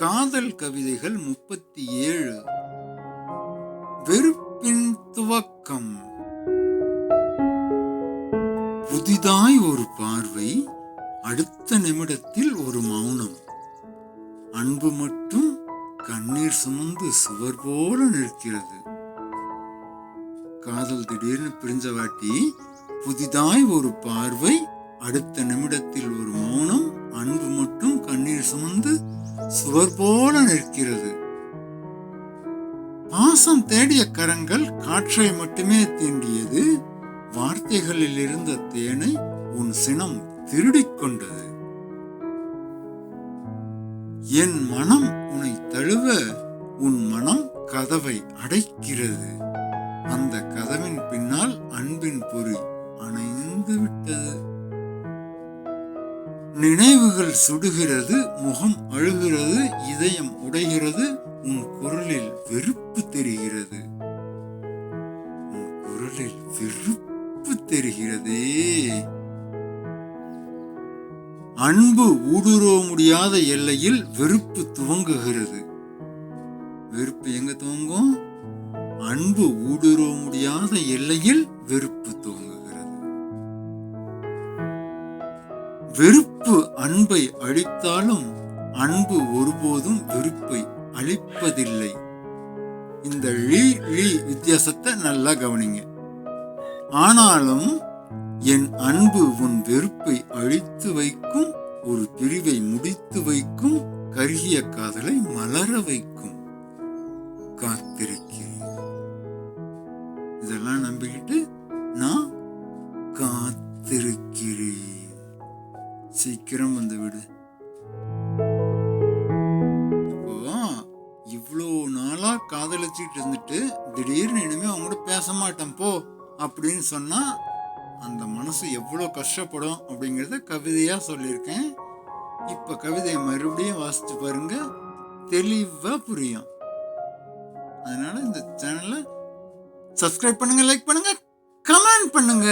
காதல் கவிதைகள் 37. வெறுப்பின் துவக்கம். புதிதாய் ஒரு பார்வை, அடுத்த நிமிடத்தில் ஒரு மௌனம். அன்பு மட்டும் கண்ணீர் சுமந்து சுவர் போல நிற்கிறது. காதல் திடீர்னு பிரிஞ்ச வாட்டி, புதிதாய் ஒரு பார்வை, அடுத்த நிமிடத்தில் ஒரு மௌனம், அன்பு மட்டும் கண்ணீர் சுமந்து சுவர் போல நிற்கிறது. பாசம் தேடிய கரங்கள் காற்றை மட்டுமே தீண்டியது. வார்த்தைகளில் இருந்த தேனை உன் சினம் திருடிக் கொண்டது. என் மனம் உன்னை தழுவ, உன் மனம் கதவை அடைக்கிறது. அந்த கதவின் பின்னால் அன்பின் பொறி அணைந்து விட்டது. நினைவுகள் சுடுகிறது, முகம் அழுகிறது, இதயம் உடைகிறது. உன் குரலில் வெறுப்பு தெரிகிறது. உன் குரலில் வெறுப்பு தெரிகிறதே. அன்பு ஊடுருவ முடியாத எல்லையில் வெறுப்பு துவங்குகிறது. வெறுப்பு எங்க துவங்கும்? அன்பு ஊடுருவ முடியாத எல்லையில் வெறுப்பு துவங்குகிறது. வெறுப்பு அன்பை அழித்தாலும் அன்பு ஒருபோதும் வெறுப்பை அழிப்பதில்லை. இந்த வித்தியாசத்தை நல்லா கவனிங்க. ஆனாலும் என் அன்பு உன் வெறுப்பை அழித்து வைக்கும், ஒரு பிரிவை முடித்து வைக்கும், கருகிய காதலை மலர வைக்கும். காத்திருக்கிறேன். இதெல்லாம் நம்பிக்கிட்டு நான் காத்திருக்கிறேன். சீக்கிரம் வந்து விடு. இப்போ இவ்வளோ நாளா காதலிச்சுட்டு இருந்துட்டு திடீர்னு இனிமே அவங்க கூட பேச மாட்டேன் போ அப்படின்னு சொன்னா அந்த மனசு எவ்வளோ கஷ்டப்படும் அப்படிங்கிறத கவிதையா சொல்லியிருக்கேன். இப்ப கவிதையை மறுபடியும் வாசிச்சு பாருங்க, தெளிவா புரியும். அதனால இந்த சேனலை சப்ஸ்கிரைப் பண்ணுங்க, லைக் பண்ணுங்க, கமெண்ட் பண்ணுங்க.